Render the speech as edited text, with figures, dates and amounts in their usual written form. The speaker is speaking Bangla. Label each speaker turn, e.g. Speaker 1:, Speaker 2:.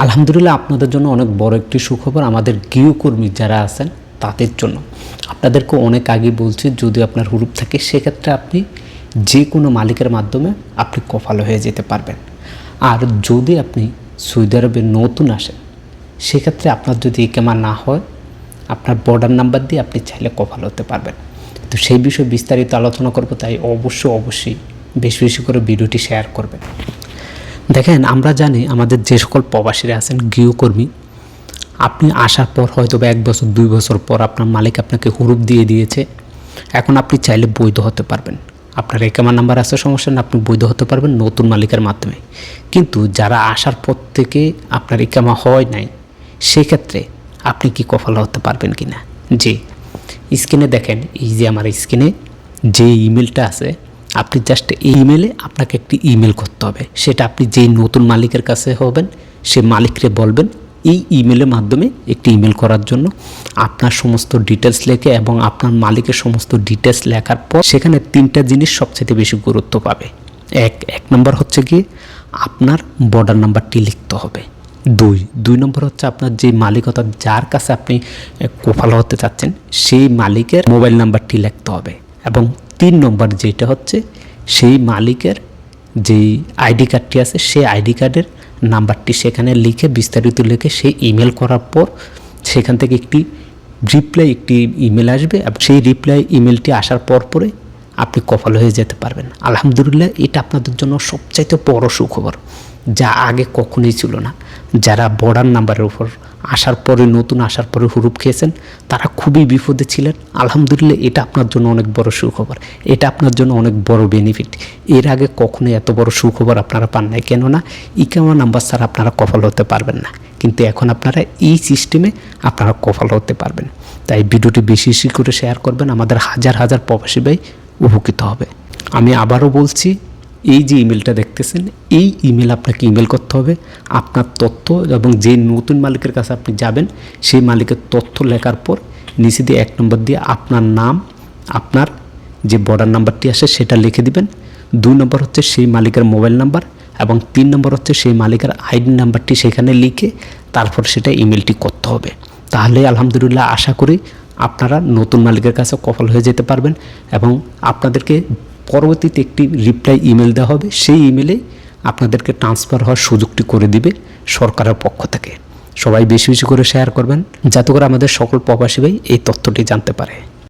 Speaker 1: আলহামদুলিল্লাহ আপনাদের জন্য অনেক বড় একটি সুখবর। আমাদের গৃহকর্মী যারা আছেন তাদের জন্য আপনাদেরকে অনেক আগে বলছি, যদি আপনার হুরুপ থাকে সেক্ষেত্রে আপনি যে কোনো মালিকের মাধ্যমে আপনি কফাল হয়ে যেতে পারবেন। আর যদি আপনি সৌদি আরবে নতুন আসেন সেক্ষেত্রে আপনার যদি ইকামা না হয়, আপনার বর্ডার নাম্বার দিয়ে আপনি চাইলে কফাল হতে পারবেন। তো সেই বিষয়ে বিস্তারিত আলোচনা করব, তাই অবশ্যই বেশি বেশি করে ভিডিওটি শেয়ার করবেন। দেখেন, আমরা জানি আমাদের যে সকল প্রবাসীরা আছেন গৃহকর্মী, আপনি আসার পর হয়তো 1 বছর 2 বছর পর আপনার মালিক আপনাকে হুরুপ দিয়ে দিয়েছে। এখন আপনি চাইলে বৈধ হতে পারবেন। আপনার ইকামা নাম্বার আছে, সমস্যা না, আপনি বৈধ হতে পারবেন নতুন মালিকের মাধ্যমে। কিন্তু যারা আসার পর থেকে আপনার ইকামা হয় নাই, সেক্ষেত্রে আপনি কি কফাল হতে পারবেন কি না? জি, স্ক্রিনে দেখেন, এই যে আমার স্ক্রিনে যে ইমেলটা আছে, আপনি জাস্ট এই ইমেলে আপনাকে একটি ইমেল করতে হবে। সেটা আপনি যেই নতুন মালিকের কাছে হবেন সে মালিককে বলবেন এই ইমেলের মাধ্যমে একটি ইমেল করার জন্য। আপনার সমস্ত ডিটেলস লেখে এবং আপনার মালিকের সমস্ত ডিটেলস লেখার পর সেখানে 3টা জিনিস সবচেয়ে বেশি গুরুত্ব পাবে। এক নম্বর হচ্ছে কি আপনার বর্ডার নাম্বারটি লিখতে হবে। দুই নম্বর হচ্ছে আপনার যে মালিকতা, যার কাছে আপনি কফাল হতে চাচ্ছেন সেই মালিকের মোবাইল নাম্বারটি লিখতে হবে। এবং 3 নম্বর যেটা হচ্ছে সেই মালিকের যেই আইডি কার্ডটি আছে সেই আইডি কার্ডের নাম্বারটি সেখানে লিখে বিস্তারিত লিখে সেই ইমেল করার পর সেখান থেকে একটি ইমেল আসবে এবং সেই রিপ্লাই ইমেলটি আসার পরে আপনি কফাল হয়ে যেতে পারবেন। আলহামদুলিল্লাহ, এটা আপনাদের জন্য সবচাইতে বড় সুখবর, যা আগে কখনোই ছিল না। যারা বর্ডার নাম্বারের উপর নতুন আসার পরে হুরুপ খেয়েছেন তারা খুবই বিপদে ছিলেন। আলহামদুলিল্লাহ, এটা আপনার জন্য অনেক বড় সুখবর, এটা আপনার জন্য অনেক বড় বেনিফিট। এর আগে কখনোই এত বড় সুখবর আপনারা পান নাই, কেননা ইকামা নাম্বার ছাড়া আপনারা কফাল হতে পারবেন না। কিন্তু এখন আপনারা এই সিস্টেমে আপনারা কফাল হতে পারবেন। তাই ভিডিওটি বেশি বেশি করে শেয়ার করবেন, আমাদের হাজার হাজার প্রবাসী ভাই উপকৃত হবে। আমি আবারও বলছি, এই যে ইমেলটা দেখতেছেন এই ইমেল আপনাকে ইমেল করতে হবে আপনার তথ্য, এবং যে নতুন মালিকের কাছে আপনি যাবেন সেই মালিকের তথ্য লেখার পর নিচে দিয়ে 1 নম্বর দিয়ে আপনার নাম, আপনার যে বর্ডার নাম্বারটি আসে সেটা লিখে দিবেন। 2 নম্বর হচ্ছে সেই মালিকের মোবাইল নাম্বার এবং 3 নম্বর হচ্ছে সেই মালিকের আইডি নাম্বারটি সেখানে লিখে তারপর সেটা ইমেলটি করতে হবে। তাহলে আলহামদুলিল্লাহ আশা করি আপনারা নতুন মালিকের কাছে কফাল হয়ে যেতে পারবেন এবং আপনাদেরকে পরবর্তীতে একটি রিপ্লাই ইমেল দেওয়া হবে। সেই ইমেলে আপনাদেরকে ট্রান্সফার হওয়ার সুযোগটি করে দিবে সরকারের পক্ষ থেকে। সবাই বেশি বেশি করে শেয়ার করবেন যাতে করে আমাদের সকল প্রবাসী ভাই এই তথ্যটি জানতে পারে।